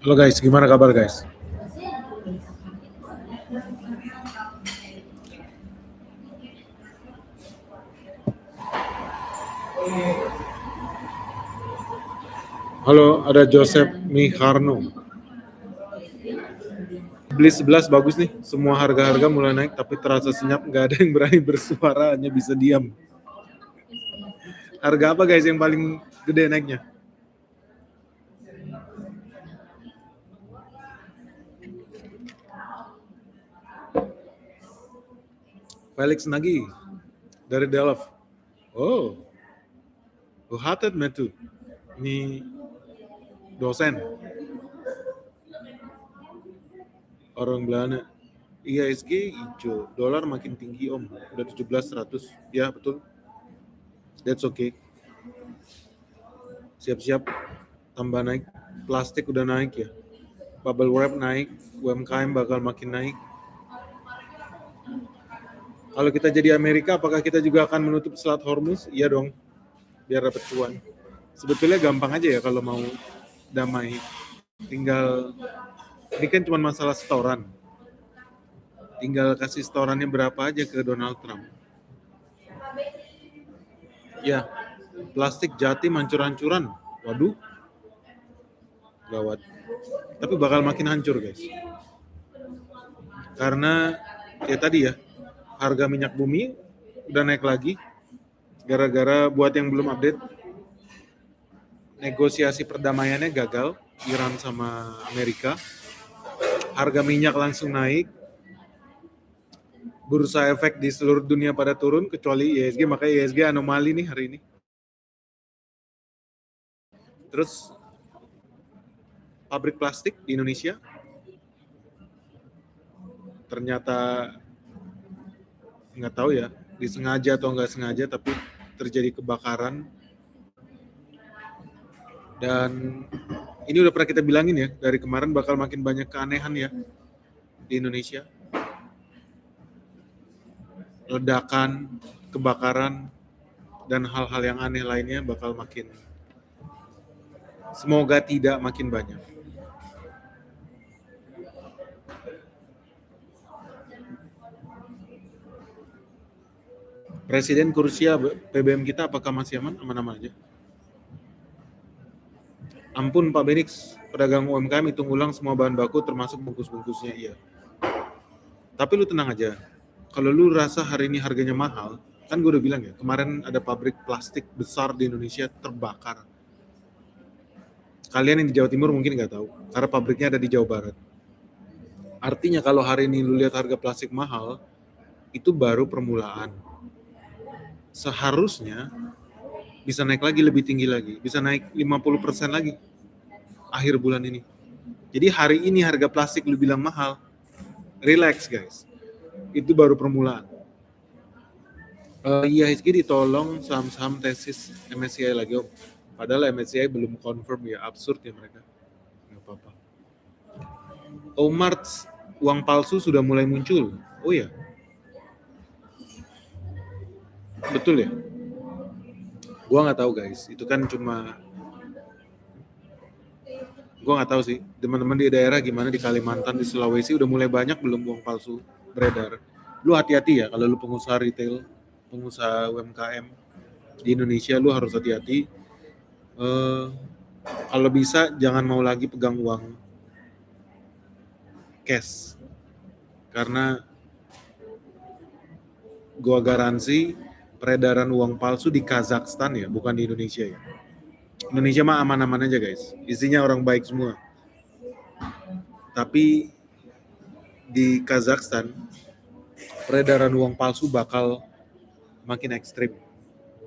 Halo guys, gimana kabar guys? Halo, ada Joseph Miharno. Beli 11 bagus nih, semua harga-harga mulai naik tapi terasa senyap, nggak ada yang berani bersuara, hanya bisa diam. Harga apa guys yang paling gede naiknya? Felix Nagy dari Delft. Oh, Hatet Metu. Ini dosen orang Belanda. IHSG hijau, dolar makin tinggi om, udah 17.100. Ya betul, that's okay. Siap-siap tambah naik, plastik udah naik ya, bubble wrap naik, UMKM bakal makin naik. Kalau kita jadi Amerika, apakah kita juga akan menutup Selat Hormuz? Iya dong, biar dapat cuan. Sebetulnya gampang aja ya kalau mau damai. Tinggal, ini kan cuma masalah setoran. Tinggal kasih setorannya berapa aja ke Donald Trump. Ya, plastik Jatim hancur-hancuran. Waduh, gawat. Tapi bakal makin hancur guys. Karena ya tadi ya, harga minyak bumi udah naik lagi. Gara-gara buat yang belum update, negosiasi perdamaiannya gagal, Iran sama Amerika. Harga minyak langsung naik. Bursa efek di seluruh dunia pada turun kecuali IHSG, makanya IHSG anomali nih hari ini. Terus pabrik plastik di Indonesia ternyata nggak tahu ya, disengaja atau nggak sengaja, tapi terjadi kebakaran. Dan ini udah pernah kita bilangin ya, dari kemarin bakal makin banyak keanehan ya di Indonesia. Ledakan, kebakaran, dan hal-hal yang aneh lainnya bakal makin, semoga tidak makin banyak. Presiden kursia PBM kita apakah masih aman? Aman-aman aja. Ampun Pak Benix, pedagang UMKM hitung ulang semua bahan baku termasuk bungkus-bungkusnya, iya. Tapi lu tenang aja, kalau lu rasa hari ini harganya mahal, kan gue udah bilang ya, kemarin ada pabrik plastik besar di Indonesia terbakar. Kalian yang di Jawa Timur mungkin nggak tahu, karena pabriknya ada di Jawa Barat. Artinya kalau hari ini lu lihat harga plastik mahal, itu baru permulaan. Seharusnya bisa naik lagi, lebih tinggi lagi, bisa naik 50% lagi akhir bulan ini. Jadi hari ini harga plastik lu bilang mahal, relax guys, itu baru permulaan. IHSG ditolong saham-saham tesis MSCI lagi om. Padahal MSCI belum confirm ya, absurd ya mereka. Nggak apa-apa. Omart uang palsu sudah mulai muncul. Oh ya, betul ya. Gua nggak tahu guys, itu kan cuma, gua nggak tahu sih. Teman-teman di daerah gimana, di Kalimantan, di Sulawesi udah mulai banyak belum uang palsu beredar. Lu hati-hati ya kalau lu pengusaha retail, pengusaha UMKM di Indonesia, lu harus hati-hati. Kalau bisa jangan mau lagi pegang uang cash, karena gua garansi peredaran uang palsu di Kazakhstan ya, bukan di Indonesia ya. Indonesia mah aman-aman aja guys, isinya orang baik semua. Tapi di Kazakhstan peredaran uang palsu bakal makin ekstrim,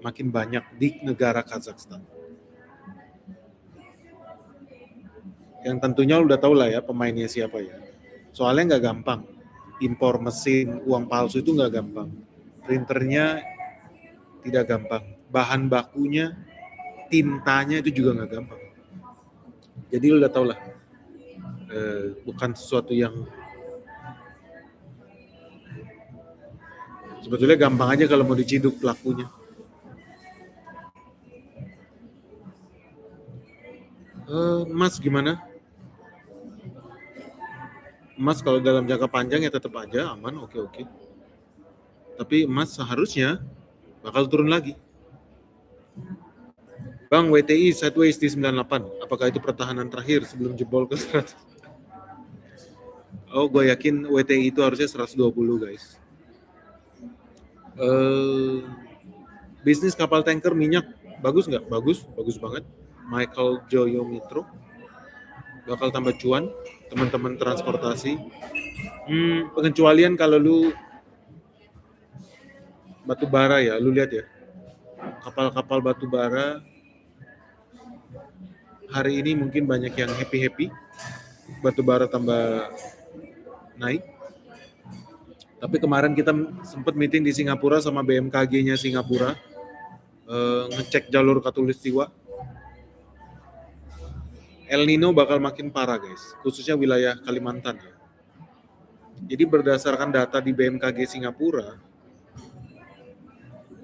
makin banyak di negara Kazakhstan. Yang tentunya udah tahu lah ya pemainnya siapa ya. Soalnya nggak gampang. Impor mesin uang palsu itu nggak gampang. Printernya tidak gampang. Bahan bakunya, tintanya itu juga nggak gampang. Jadi lu udah tahu lah. Bukan sesuatu yang sebetulnya gampang aja kalau mau diciduk pelakunya. Mas gimana? Emas kalau dalam jangka panjang ya tetap aja aman, oke. Tapi emas seharusnya bakal turun lagi. Bang, WTI sideways di 98. Apakah itu pertahanan terakhir sebelum jebol ke 100? Oh, gue yakin WTI itu harusnya 120, guys. Bisnis kapal tanker minyak bagus nggak? Bagus banget. Michael Joyo Mitro bakal tambah cuan, teman-teman transportasi. Pengecualian kalau lu batu bara ya, lu lihat ya, kapal-kapal batu bara hari ini mungkin banyak yang happy, batu bara tambah naik. Tapi kemarin kita sempat meeting di Singapura sama BMKG-nya Singapura, ngecek jalur Katulistiwa. El Nino bakal makin parah, guys, khususnya wilayah Kalimantan ya. Jadi berdasarkan data di BMKG Singapura,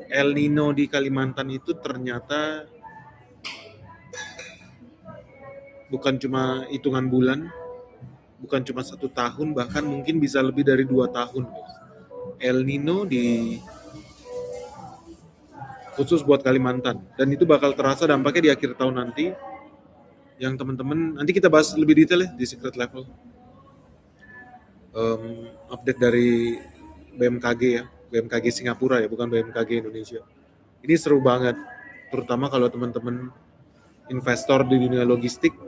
El Nino di Kalimantan itu ternyata bukan cuma hitungan bulan, bukan cuma 1 tahun, bahkan mungkin bisa lebih dari 2 tahun. El Nino khusus buat Kalimantan, dan itu bakal terasa dampaknya di akhir tahun nanti. Yang teman-teman, nanti kita bahas lebih detail ya di Secret Level. Update dari BMKG ya, BMKG Singapura ya, bukan BMKG Indonesia. Ini seru banget, terutama kalau teman-teman investor di dunia logistik,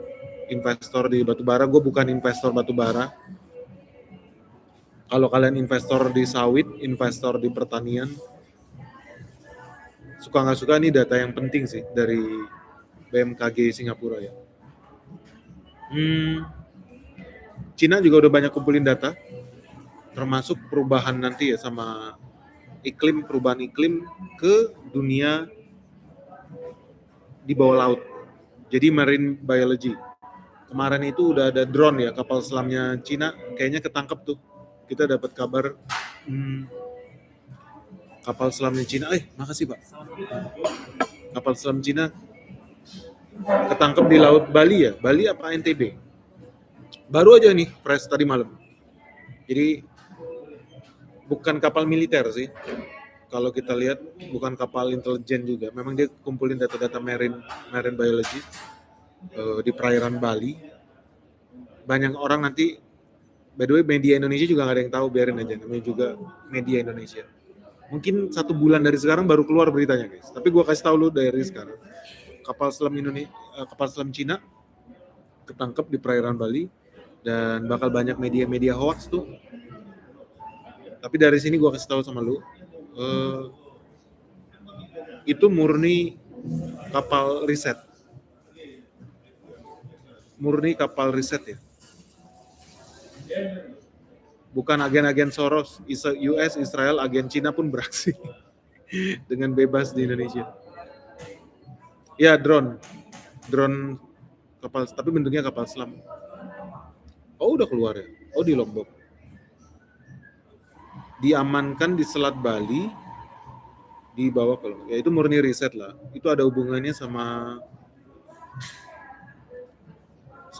investor di batubara. Gue bukan investor batubara. Kalau kalian investor di sawit, investor di pertanian, suka nggak suka, ini data yang penting sih dari BMKG Singapura ya. Cina juga udah banyak kumpulin data, termasuk perubahan nanti ya sama perubahan iklim ke dunia di bawah laut. Jadi marine biology. Kemarin itu udah ada drone ya, kapal selamnya Cina, kayaknya ketangkep tuh. Kita dapat kabar kapal selamnya Cina, makasih Pak. Kapal selam Cina ketangkep di laut Bali ya, Bali apa NTB? Baru aja nih, fresh tadi malam. Jadi bukan kapal militer sih. Kalau kita lihat bukan kapal intelijen juga. Memang dia kumpulin data-data marine biology di perairan Bali. Banyak orang nanti, by the way media Indonesia juga nggak ada yang tahu, biarin aja, namanya juga media Indonesia. Mungkin 1 bulan dari sekarang baru keluar beritanya, guys. Tapi gue kasih tahu lu dari sekarang. Kapal selam Cina ketangkep di perairan Bali, dan bakal banyak media hoax tuh. Tapi dari sini gue kasih tahu sama lu, itu murni kapal riset. Ya. Bukan agen-agen Soros, US, Israel, agen Cina pun beraksi dengan bebas di Indonesia. Ya, drone kapal, tapi bentuknya kapal selam. Oh, udah keluar ya? Oh, di Lombok. Diamankan di Selat Bali, dibawa ke Lombok. Ya, itu murni riset lah. Itu ada hubungannya sama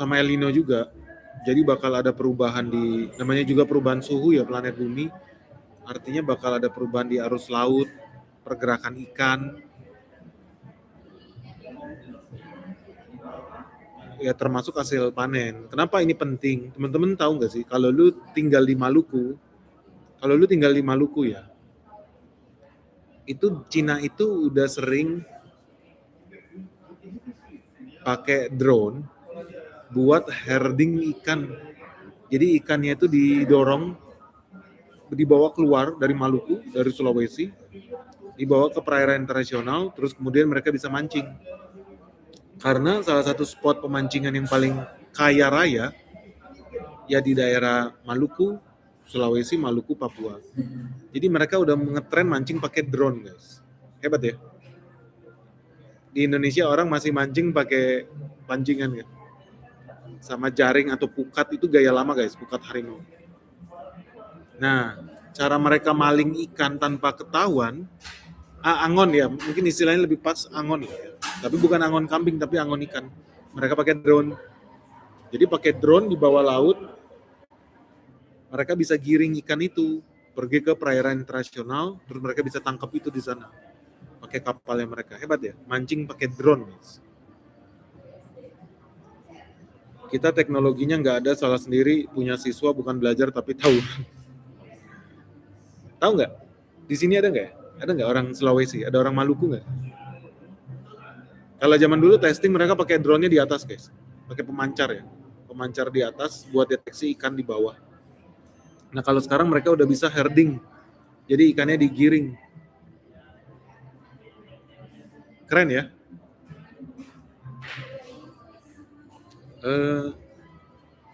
El Nino juga. Jadi bakal ada perubahan namanya juga perubahan suhu ya, planet bumi. Artinya bakal ada perubahan di arus laut, pergerakan ikan. Ya, termasuk hasil panen. Kenapa ini penting? Teman-teman tahu nggak sih, kalau lu tinggal di Maluku ya, itu Cina itu udah sering pakai drone buat herding ikan. Jadi ikannya itu dibawa keluar dari Maluku, dari Sulawesi, dibawa ke perairan internasional, terus kemudian mereka bisa mancing. Karena salah satu spot pemancingan yang paling kaya raya ya di daerah Maluku, Sulawesi, Maluku, Papua. Jadi mereka udah ngetren mancing pakai drone, guys. Hebat ya. Di Indonesia orang masih mancing pakai pancingan ya. Sama jaring atau pukat, itu gaya lama, guys, pukat harimau. Nah, cara mereka maling ikan tanpa ketahuan, angon ya, mungkin istilahnya lebih pas angon ya. Tapi bukan angon kambing, tapi angon ikan. Mereka pakai drone. Jadi pakai drone di bawah laut, Mereka bisa giring ikan itu pergi ke perairan internasional, terus mereka bisa tangkap itu di sana pakai kapalnya mereka. Hebat ya, mancing pakai drone, guys. Kita teknologinya nggak ada, salah sendiri, punya siswa bukan belajar tapi tahu. Tahu nggak? Di sini ada nggak? Ada nggak orang Sulawesi? Ada orang Maluku nggak? Kalau zaman dulu testing mereka pakai drone-nya di atas, guys. Pakai pemancar ya. Pemancar di atas buat deteksi ikan di bawah. Nah, kalau sekarang mereka udah bisa herding. Jadi ikannya digiring. Keren ya?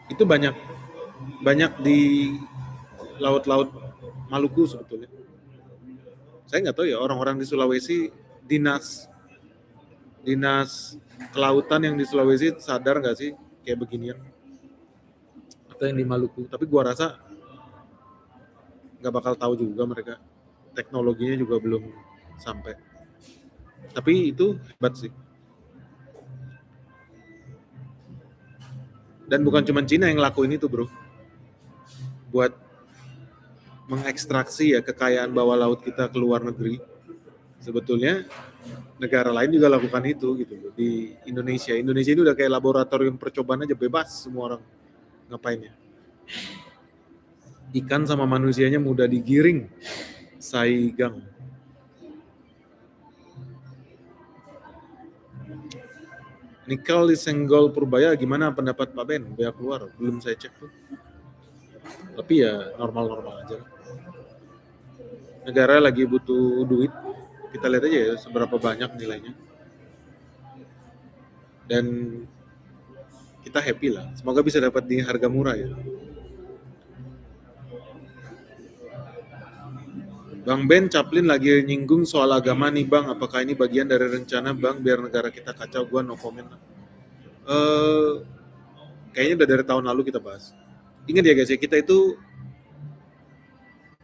Itu banyak di laut-laut Maluku sebetulnya. Saya nggak tahu ya, orang-orang di Sulawesi, dinas kelautan yang di Sulawesi sadar nggak sih kayak beginian, atau yang di Maluku. Tapi gua rasa nggak bakal tahu juga mereka, teknologinya juga belum sampai. Tapi itu hebat sih. Dan bukan cuma Cina yang ngelakuin itu, bro. Buat mengekstraksi ya kekayaan bawah laut kita ke luar negeri. Sebetulnya negara lain juga lakukan itu gitu di Indonesia. Indonesia ini udah kayak laboratorium percobaan aja, bebas semua orang ngapainnya. Ikan sama manusianya mudah digiring. Saigang. Nikel di Senggol Purbaya, gimana pendapat Pak Ben? Biar keluar, belum saya cek tuh. Tapi ya normal-normal aja. Negara lagi butuh duit, kita lihat aja ya seberapa banyak nilainya. Dan kita happy lah, semoga bisa dapat di harga murah ya. Bang Ben, Chaplin lagi nyinggung soal agama nih Bang, apakah ini bagian dari rencana Bang biar negara kita kacau? Gua no comment. Kayaknya udah dari tahun lalu kita bahas. Ingat ya guys ya, kita itu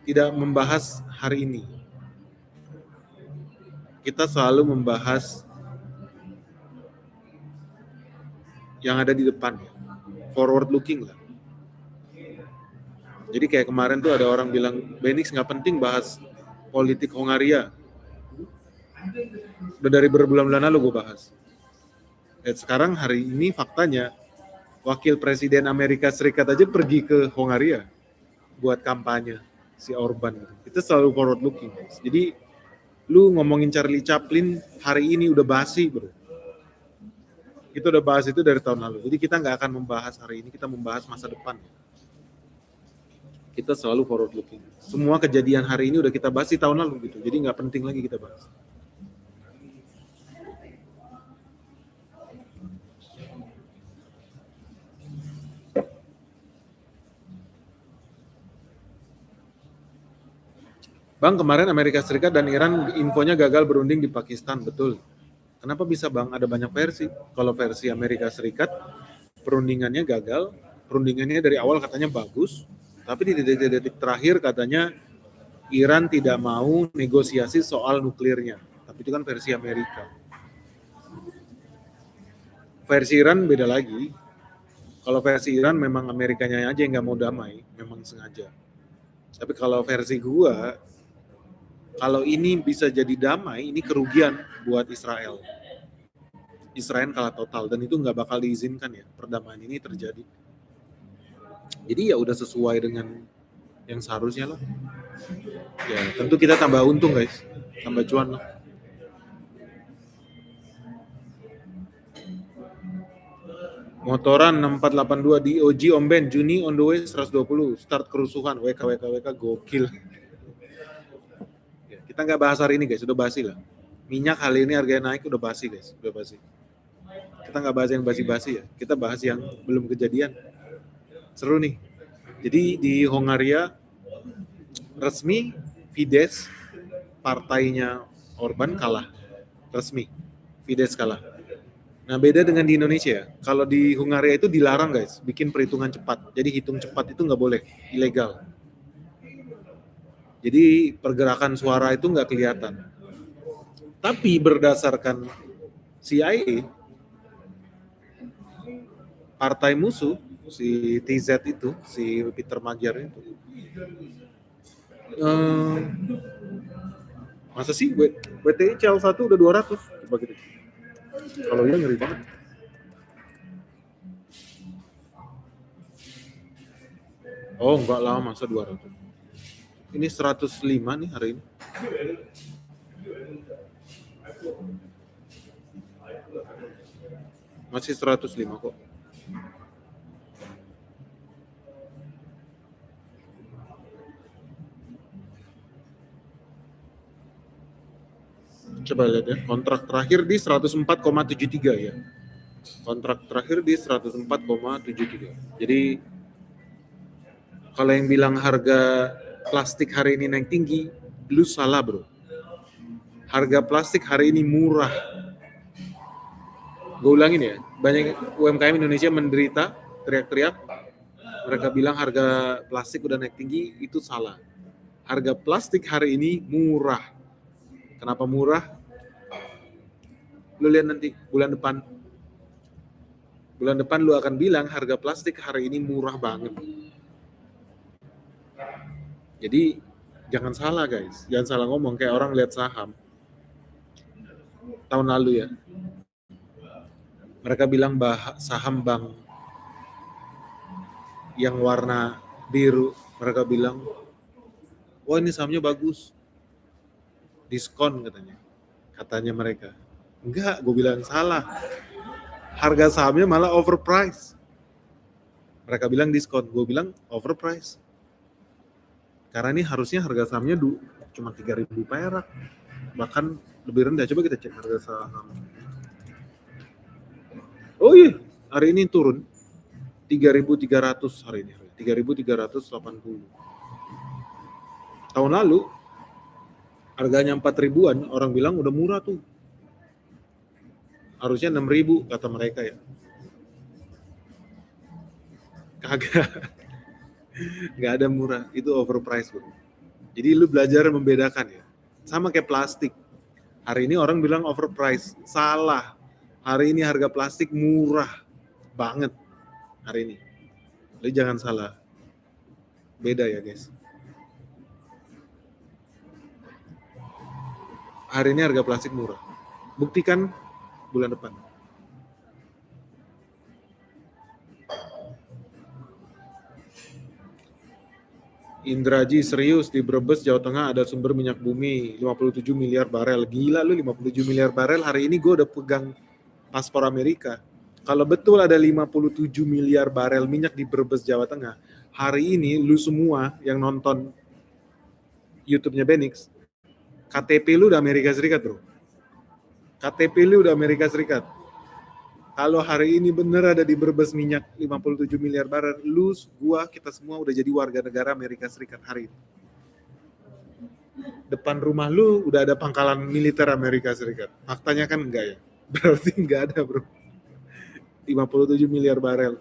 tidak membahas hari ini. Kita selalu membahas yang ada di depan, forward looking lah. Jadi kayak kemarin tuh ada orang bilang, Benix nggak penting bahas politik Hongaria. Udah dari berbulan-bulan lalu gue bahas. Dan sekarang hari ini faktanya, wakil presiden Amerika Serikat aja pergi ke Hongaria buat kampanye si Orban. Itu selalu forward looking. Jadi lu ngomongin Charlie Chaplin hari ini udah basi, bro. Kita udah bahas itu dari tahun lalu. Jadi kita nggak akan membahas hari ini, kita membahas masa depan. Kita selalu forward looking. Semua kejadian hari ini udah kita bahas di tahun lalu gitu. Jadi nggak penting lagi kita bahas. Bang, kemarin Amerika Serikat dan Iran infonya gagal berunding di Pakistan, betul. Kenapa bisa Bang? Ada banyak versi. Kalau versi Amerika Serikat, perundingannya gagal. Perundingannya dari awal katanya bagus, tapi di detik-detik terakhir katanya Iran tidak mau negosiasi soal nuklirnya. Tapi itu kan versi Amerika. Versi Iran beda lagi. Kalau versi Iran memang Amerikanya aja yang nggak mau damai, memang sengaja. Tapi kalau versi gua, kalau ini bisa jadi damai, ini kerugian buat Israel. Israel kalah total dan itu nggak bakal diizinkan ya perdamaian ini terjadi. Jadi ya udah sesuai dengan yang seharusnya lah. Ya tentu kita tambah untung guys, tambah cuan lah. Motoran 6482 di OG Om Ben, Juni on the way 120, start kerusuhan, WK gokil. Ya, kita nggak bahas hari ini guys, udah basi lah. Minyak hari ini harganya naik, udah basi guys, udah basi. Kita nggak bahas yang basi-basi ya, kita bahas yang belum kejadian. Seru nih. Jadi di Hongaria resmi Fidesz, partainya Orban kalah. Resmi, Fidesz kalah. Nah beda dengan di Indonesia, kalau di Hongaria itu dilarang guys, bikin perhitungan cepat. Jadi hitung cepat itu nggak boleh, ilegal. Jadi pergerakan suara itu nggak kelihatan. Tapi berdasarkan CIA, partai musuh si TZ itu, si Peter Magyar itu. Masa sih WTI CL1 udah 200 coba gitu. Kalau iya ngeri banget. Oh enggak lah, masa 200. Ini 105 nih hari ini. Masih 105 kok. Coba lihat ya, kontrak terakhir di 104,73 ya. Kontrak terakhir di 104,73. Jadi kalau yang bilang harga plastik hari ini naik tinggi, lu salah bro. Harga plastik hari ini murah. Gue ulangin ya, banyak UMKM Indonesia menderita, teriak-teriak. Mereka bilang harga plastik udah naik tinggi, itu salah. Harga plastik hari ini murah. Kenapa murah? Lu lihat nanti bulan depan. Bulan depan lu akan bilang harga plastik hari ini murah banget. Jadi jangan salah guys, jangan salah ngomong kayak orang lihat saham. Tahun lalu ya, mereka bilang saham bank yang warna biru, mereka bilang, wah ini sahamnya bagus, diskon katanya mereka. Enggak, gue bilang salah. Harga sahamnya malah overpriced. Mereka bilang diskon, gue bilang overpriced. Karena ini harusnya harga sahamnya cuma 3.000 perak. Bahkan lebih rendah. Coba kita cek harga saham. Oh iya, hari ini turun 3.300 hari ini. 3.380. Tahun lalu harganya 4.000-an, orang bilang udah murah tuh. Harusnya 6.000 kata mereka ya. Kagak. Nggak ada murah, itu overpriced bro. Jadi lu belajar membedakan ya. Sama kayak plastik. Hari ini orang bilang overpriced, salah. Hari ini harga plastik murah banget hari ini. Jadi jangan salah. Beda ya guys. Hari ini harga plastik murah. Buktikan bulan depan. Indraji serius, di Brebes, Jawa Tengah ada sumber minyak bumi 57 miliar barel. Gila lu 57 miliar barel, hari ini gue udah pegang paspor Amerika. Kalau betul ada 57 miliar barel minyak di Brebes, Jawa Tengah, hari ini lu semua yang nonton YouTube-nya Benix, KTP lu udah Amerika Serikat bro. KTP lu udah Amerika Serikat. Kalau hari ini bener ada di Brebes minyak 57 miliar barel, lu, gua, kita semua udah jadi warga negara Amerika Serikat hari ini. Depan rumah lu udah ada pangkalan militer Amerika Serikat. Faktanya kan enggak ya? Berarti enggak ada bro. 57 miliar barel.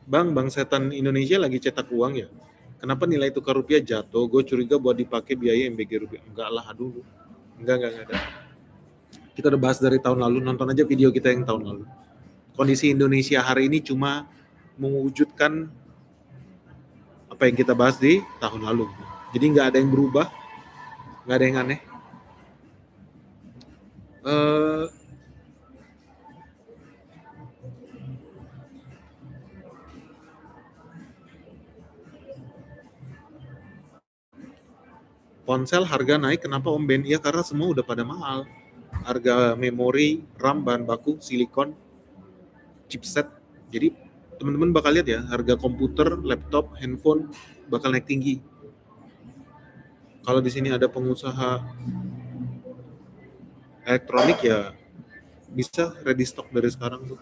Bang setan Indonesia lagi cetak uang ya? Kenapa nilai tukar rupiah jatuh? Gue curiga buat dipakai biaya MBG rupiah. Enggak lah, aduh. Enggak ada. Kita udah bahas dari tahun lalu, nonton aja video kita yang tahun lalu. Kondisi Indonesia hari ini cuma mewujudkan apa yang kita bahas di tahun lalu. Jadi nggak ada yang berubah, nggak ada yang aneh. Ponsel harga naik, kenapa Om Ben? Ya karena semua udah pada mahal. Harga memori, RAM, bahan baku, silikon, chipset. Jadi teman-teman bakal lihat ya, harga komputer, laptop, handphone bakal naik tinggi. Kalau di sini ada pengusaha elektronik ya bisa ready stock dari sekarang tuh.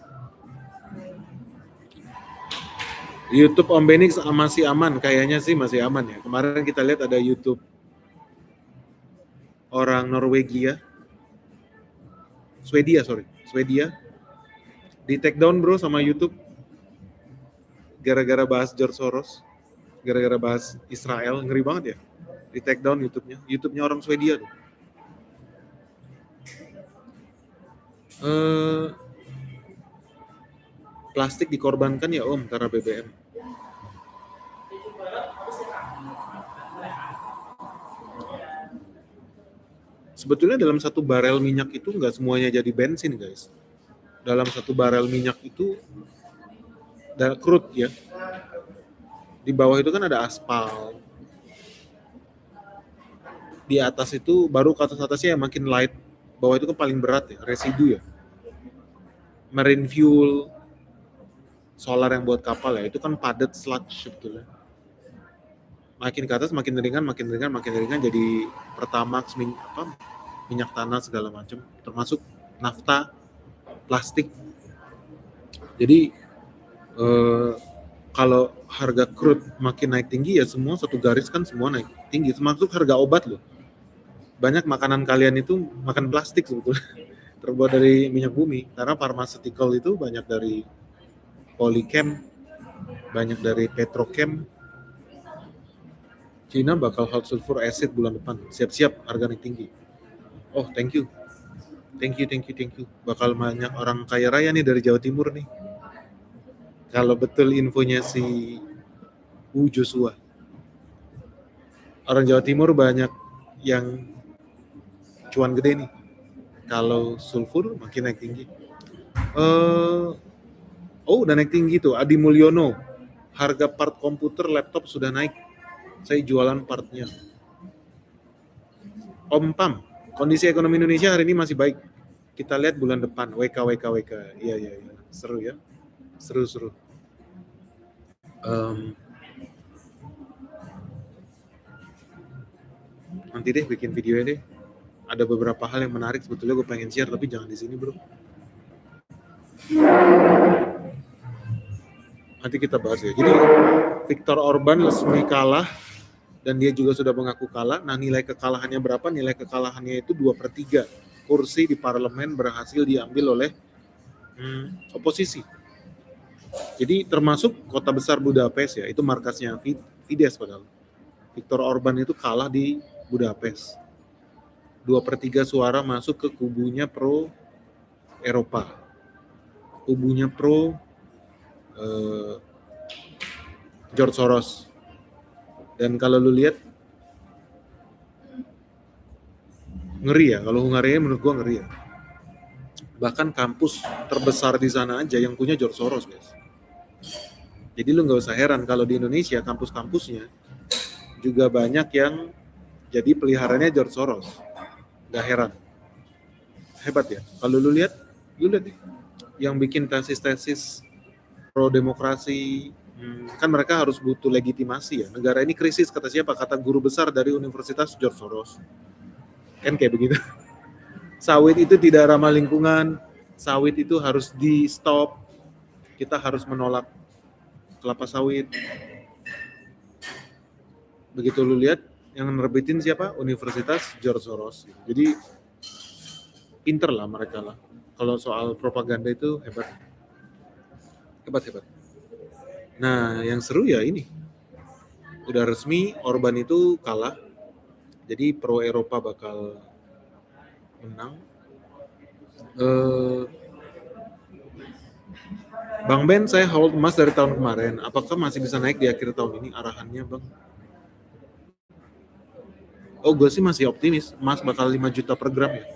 YouTube Om Benix masih aman, kayaknya sih masih aman ya. Kemarin kita lihat ada YouTube orang Norwegia, Swedia di take down bro sama YouTube gara-gara bahas George Soros. gara-gara bahas Israel, ngeri banget ya. Di take down YouTube-nya orang Swedia tuh. Plastik dikorbankan ya Om karena BBM. Sebetulnya dalam satu barel minyak itu nggak semuanya jadi bensin guys. Dalam satu barel minyak itu crude ya. Di bawah itu kan ada aspal. Di atas itu baru ke atasnya yang makin light. Bawah itu kan paling berat ya, residu ya. Marine fuel, solar yang buat kapal ya, itu kan padat sludge sebetulnya. Makin ke atas makin ringan jadi Pertamax, minyak tanah segala macam, termasuk nafta, plastik. Jadi kalau harga crude makin naik tinggi ya semua satu garis kan semua naik tinggi, termasuk harga obat loh. Banyak makanan kalian itu makan plastik sebetulnya, terbuat dari minyak bumi, karena pharmaceutical itu banyak dari polychem, banyak dari petrochem. Cina bakal hot sulfur acid bulan depan, siap-siap harga naik tinggi. Oh thank you. Bakal banyak orang kaya raya nih dari Jawa Timur nih. Kalau betul infonya si Joshua. Orang Jawa Timur banyak yang cuan gede nih. Kalau sulfur makin naik tinggi. Udah naik tinggi tuh. Adi Mulyono. Harga part komputer laptop sudah naik. Saya jualan partnya. Om Pam. Kondisi ekonomi Indonesia hari ini masih baik. Kita lihat bulan depan. WK. Iya. Seru ya. Seru. Nanti deh bikin videonya deh. Ada beberapa hal yang menarik sebetulnya gue pengen share tapi jangan di sini bro. Nanti kita bahas ya. Jadi Viktor Orban resmi kalah dan dia juga sudah mengaku kalah. Nah nilai kekalahannya berapa? Nilai kekalahannya itu 2/3 kursi di parlemen berhasil diambil oleh oposisi. Jadi termasuk kota besar Budapest ya, itu markasnya Fidesz padahal. Viktor Orban itu kalah di Budapest. 2/3 suara masuk ke kubunya pro Eropa. Kubunya pro George Soros. Dan kalau lu lihat ngeri ya, kalau Hungaria menurut gua ngeri ya. Bahkan kampus terbesar di sana aja yang punya George Soros, guys. Jadi lu nggak usah heran kalau di Indonesia kampus-kampusnya juga banyak yang jadi peliharanya George Soros. Nggak heran. Hebat ya. Kalau lu lihat deh, yang bikin tesis-tesis pro demokrasi, kan mereka harus butuh legitimasi ya. Negara ini krisis kata siapa? Kata guru besar dari Universitas George Soros. Kan kayak begitu. Sawit itu tidak ramah lingkungan, sawit itu harus di stop, kita harus menolak kelapa sawit. Begitu lu lihat yang nerbitin siapa? Universitas George Soros. Jadi pinter lah mereka lah. Kalau soal propaganda itu hebat. Nah yang seru ya ini, udah resmi Orban itu kalah, jadi pro Eropa bakal menang. Bang Ben, saya hold emas dari tahun kemarin. Apakah masih bisa naik di akhir tahun ini arahannya, Bang? Oh, gue sih masih optimis. Emas bakal 5 juta per gram ya.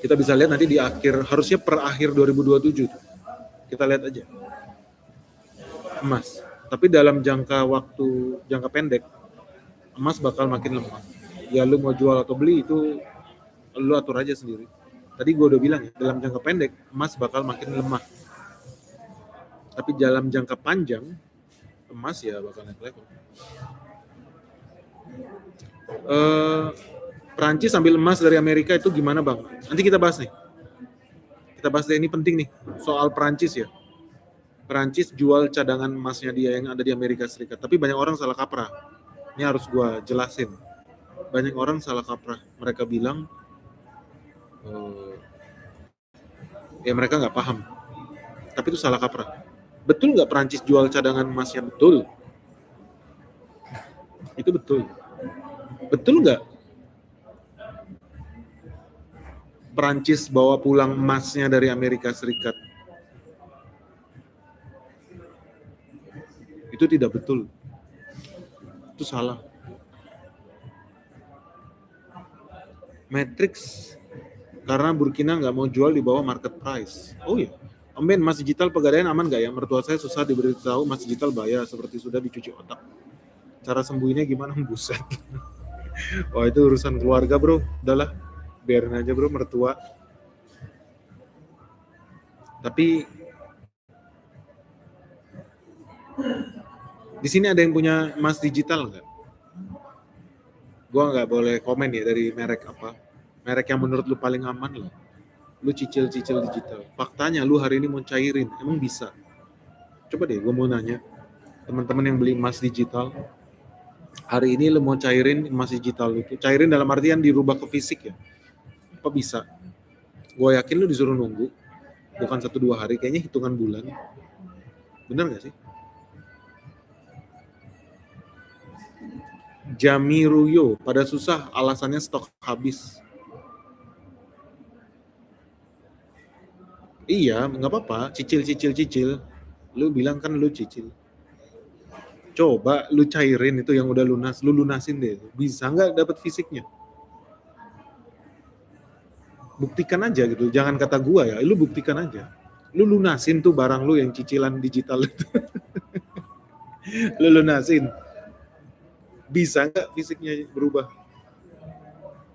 Kita bisa lihat nanti di akhir, harusnya per akhir 2027. Kita lihat aja. Emas. Tapi dalam jangka pendek, emas bakal makin lemah. Ya lu mau jual atau beli itu lu atur aja sendiri. Tadi gue udah bilang ya, dalam jangka pendek emas bakal makin lemah. Tapi dalam jangka panjang emas ya bakal naik level. Perancis ambil emas dari Amerika itu gimana Bang? Nanti kita bahas nih. Kita bahas deh, ini penting nih soal Perancis ya. Perancis jual cadangan emasnya dia yang ada di Amerika Serikat. Tapi banyak orang salah kaprah. Ini harus gue jelasin. Banyak orang salah kaprah. Mereka bilang ya mereka nggak paham. Tapi itu salah kaprah. Betul nggak Perancis jual cadangan emasnya? Betul. Itu betul. Betul nggak Perancis bawa pulang emasnya dari Amerika Serikat? Itu tidak betul. Itu salah. Matrix karena Burkina nggak mau jual di bawah market price. Oh iya. Om Ben, emas digital pegadaian aman nggak ya? Mertua saya susah diberitahu emas digital bahaya seperti sudah dicuci otak. Cara sembuhinnya gimana? Buset. Wah, itu urusan keluarga, bro. Udahlah, biarin aja, bro, mertua. Tapi di sini ada yang punya emas digital nggak? Gua nggak boleh komen ya dari merek apa. Merek yang menurut lu paling aman lah. Lu cicil-cicil digital. Faktanya lu hari ini mau cairin, emang bisa? Coba deh, gue mau nanya teman-teman yang beli emas digital, hari ini lu mau cairin emas digital itu, cairin dalam artian dirubah ke fisik ya? Apa bisa? Gue yakin lu disuruh nunggu, bukan 1-2 hari, kayaknya hitungan bulan. Bener gak sih? Jamiruyo, pada susah alasannya stok habis. Iya, nggak apa-apa, cicil. Lu bilang kan lu cicil. Coba lu cairin itu yang udah lunas, lu lunasin deh. Bisa nggak dapat fisiknya? Buktikan aja gitu, jangan kata gua ya, lu buktikan aja. Lu lunasin tuh barang lu yang cicilan digital itu. Lu lunasin. Bisa nggak fisiknya berubah?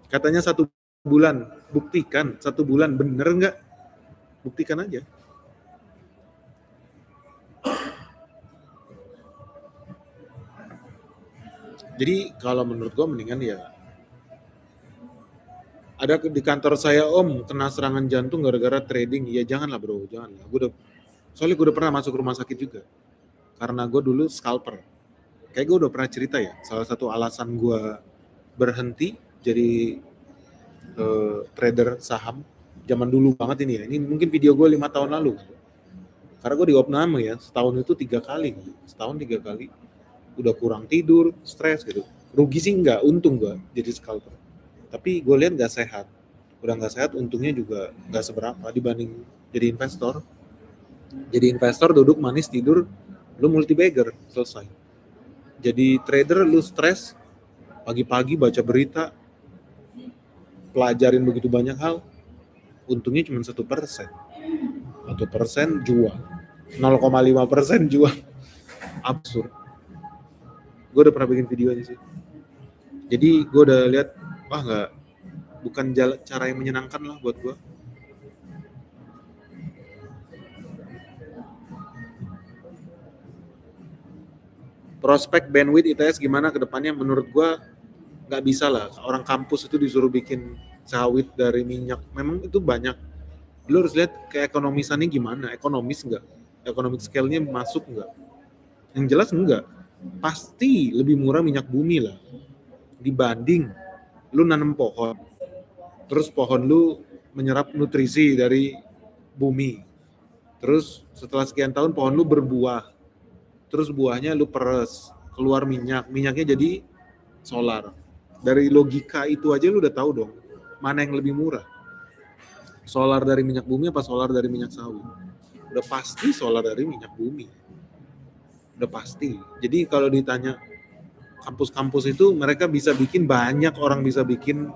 Katanya 1 bulan, buktikan 1 bulan, bener nggak? Buktikan aja. Jadi kalau menurut gue mendingan ya, ada di kantor saya om kena serangan jantung gara-gara trading. Ya janganlah bro, janganlah. Soalnya gue udah pernah masuk rumah sakit juga. Karena gue dulu scalper. Kayak gue udah pernah cerita ya, salah satu alasan gue berhenti jadi trader saham zaman dulu banget ini ya. Ini mungkin video gue 5 tahun lalu. Karena gue di opname ya, setahun itu 3 kali. Setahun 3 kali. Udah kurang tidur, stres gitu. Rugi sih enggak, untung gue jadi scalper. Tapi gue lihat nggak sehat. Udah nggak sehat, untungnya juga nggak seberapa dibanding jadi investor. Jadi investor duduk manis tidur, lu multi bagger, selesai. Jadi trader lu stres, pagi-pagi baca berita, pelajarin begitu banyak hal, untungnya cuma 1%. 1% jual, 0,5% jual. Absurd. Gue udah pernah bikin videonya sih. Jadi gue udah lihat, wah nggak, bukan cara yang menyenangkan lah buat gue. Prospek bandwidth ITS gimana ke depannya? Menurut gue nggak bisa lah. Orang kampus itu disuruh bikin sawit dari minyak. Memang itu banyak. Lu harus lihat keekonomisannya gimana. Ekonomis nggak? Economic scale-nya masuk nggak? Yang jelas enggak. Pasti lebih murah minyak bumi lah. Dibanding lu nanam pohon. Terus pohon lu menyerap nutrisi dari bumi. Terus setelah sekian tahun pohon lu berbuah. Terus buahnya lu peres, keluar minyak. Minyaknya jadi solar. Dari logika itu aja lu udah tahu dong mana yang lebih murah. Solar dari minyak bumi apa solar dari minyak sawit? Udah pasti solar dari minyak bumi. Udah pasti. Jadi kalau ditanya kampus-kampus itu mereka bisa bikin, banyak orang bisa bikin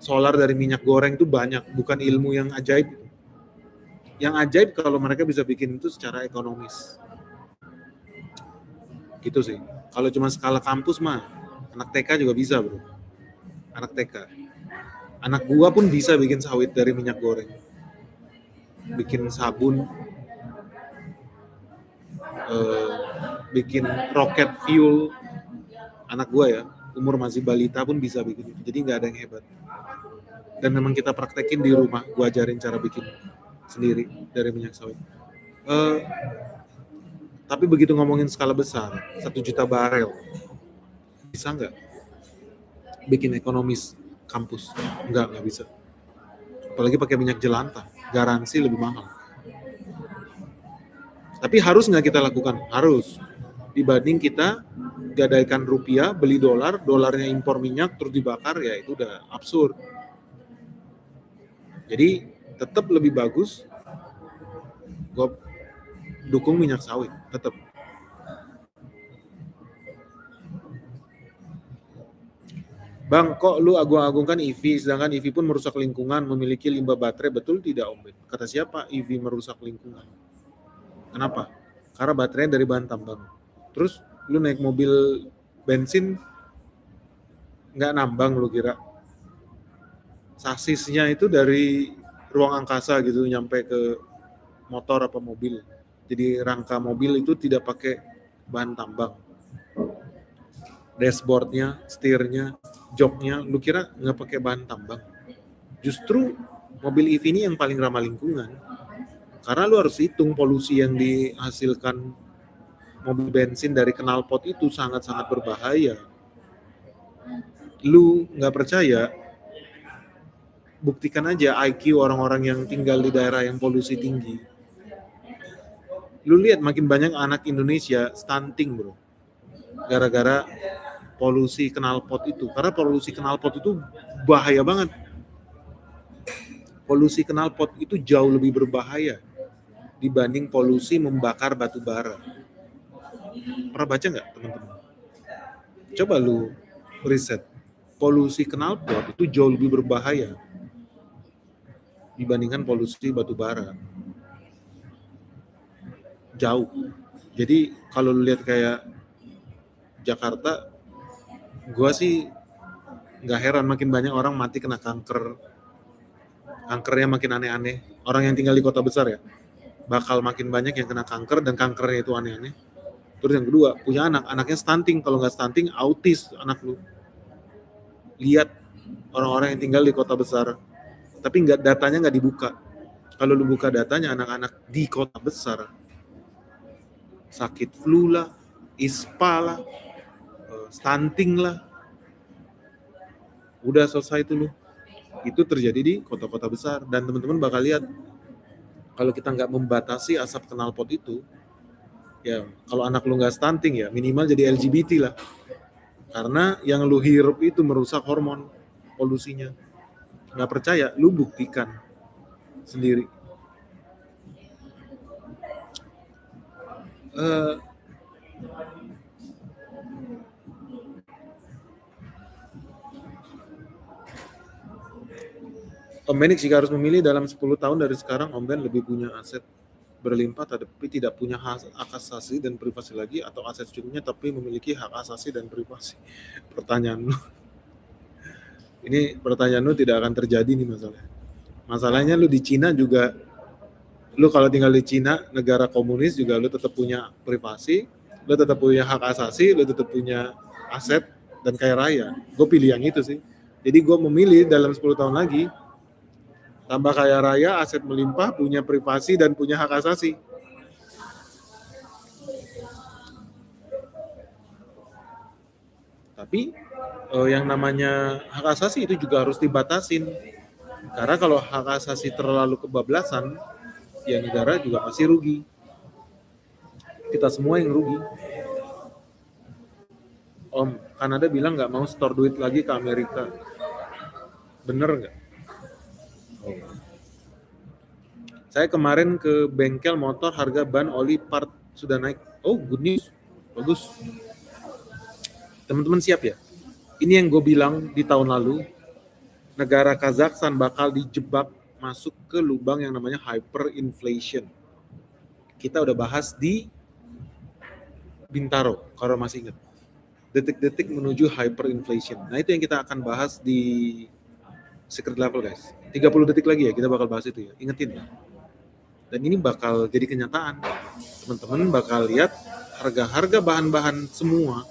solar dari minyak goreng itu banyak, bukan ilmu yang ajaib. Yang ajaib kalau mereka bisa bikin itu secara ekonomis. Gitu sih. Kalau cuma skala kampus mah anak TK juga bisa, bro. Anak TK. Anak gua pun bisa bikin sawit dari minyak goreng. Bikin sabun, bikin rocket fuel. Anak gua ya, umur masih balita pun bisa bikin itu. Jadi nggak ada yang hebat. Dan memang kita praktekin di rumah. Gua ajarin cara bikin sendiri dari minyak sawit. Tapi begitu ngomongin skala besar, 1 juta barel, bisa nggak bikin ekonomis kampus? Nggak bisa. Apalagi pakai minyak jelantah, garansi lebih mahal. Tapi harus nggak kita lakukan? Harus. Dibanding kita gadaikan rupiah, beli dolar, dolarnya impor minyak, terus dibakar, ya itu udah absurd. Jadi tetap lebih bagus gue dukung minyak sawit, tetap. Bang, kok lu agung-agungkan EV, sedangkan EV pun merusak lingkungan, memiliki limbah baterai, betul tidak Om Ben? Kata siapa EV merusak lingkungan? Kenapa? Karena baterainya dari bahan tambang. Terus lu naik mobil bensin, nggak nambang lu kira? Sasisnya itu dari ruang angkasa gitu, nyampe ke motor apa mobil. Jadi rangka mobil itu tidak pakai bahan tambang. Dashboardnya, setirnya, joknya, lu kira nggak pakai bahan tambang? Justru mobil EV ini yang paling ramah lingkungan. Karena lu harus hitung polusi yang dihasilkan mobil bensin dari knalpot itu sangat-sangat berbahaya. Lu nggak percaya, buktikan aja IQ orang-orang yang tinggal di daerah yang polusi tinggi. Lu lihat makin banyak anak Indonesia stunting bro, gara-gara polusi knalpot itu. Karena polusi knalpot itu bahaya banget. Polusi knalpot itu jauh lebih berbahaya dibanding polusi membakar batu bara. Pernah baca nggak teman-teman? Coba lu riset. Polusi knalpot itu jauh lebih berbahaya dibandingkan polusi batu bara. Jauh. Jadi kalau lu lihat kayak Jakarta, gua sih nggak heran makin banyak orang mati kena kanker. Kankernya makin aneh-aneh. Orang yang tinggal di kota besar ya, bakal makin banyak yang kena kanker dan kankernya itu aneh-aneh. Terus yang kedua, punya anak, anaknya stunting. Kalau nggak stunting, autis anak lu. Lihat orang-orang yang tinggal di kota besar, tapi datanya nggak dibuka. Kalau lu buka datanya anak-anak di kota besar, sakit flu lah, ispa lah, stunting lah, udah selesai itu lu. Itu terjadi di kota-kota besar. Dan teman-teman bakal lihat, kalau kita nggak membatasi asap knalpot itu, ya kalau anak lu nggak stunting ya minimal jadi LGBT lah. Karena yang lu hirup itu merusak hormon polusinya. Nggak percaya, lu buktikan sendiri. Om Ben jika harus memilih dalam 10 tahun dari sekarang, Om Ben lebih punya aset berlimpah tapi tidak punya hak asasi dan privasi lagi, atau aset secukupnya tapi memiliki hak asasi dan privasi? Pertanyaan lu. Ini pertanyaan lu tidak akan terjadi nih masalahnya. Masalahnya lu di Cina juga, lu kalau tinggal di Cina, negara komunis juga lu tetap punya privasi, lu tetap punya hak asasi, lu tetap punya aset dan kaya raya. Gue pilih yang itu sih. Jadi gue memilih dalam 10 tahun lagi, tambah kaya raya, aset melimpah, punya privasi, dan punya hak asasi. Tapi yang namanya hak asasi itu juga harus dibatasin. Karena kalau hak asasi terlalu kebablasan, ya negara juga pasti rugi. Kita semua yang rugi. Om, Kanada bilang nggak mau store duit lagi ke Amerika. Bener nggak? Saya kemarin ke bengkel motor, harga ban, oli, part sudah naik. Oh, good news. Bagus. Teman-teman siap ya? Ini yang gue bilang di tahun lalu, negara Kazakhstan bakal dijebak masuk ke lubang yang namanya hyperinflation. Kita udah bahas di Bintaro, kalau masih ingat. Detik-detik menuju hyperinflation. Nah, itu yang kita akan bahas di secret level, guys. 30 detik lagi ya, kita bakal bahas itu ya. Ingetin ya. Dan ini bakal jadi kenyataan. Teman-teman bakal lihat harga-harga bahan-bahan semua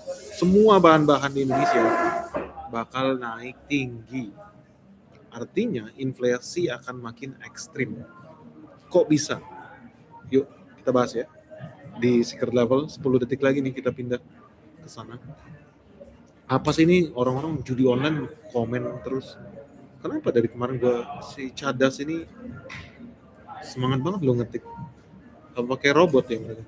bahan-bahan di Indonesia bakal naik tinggi. Artinya inflasi akan makin ekstrim. Kok bisa? Yuk kita bahas ya. Di secret level 10 detik lagi nih kita pindah ke sana. Apa sih ini orang-orang judi online komen terus? Kenapa dari kemarin si Cadas ini semangat banget lo ngetik? Apa pakai robot ya mereka?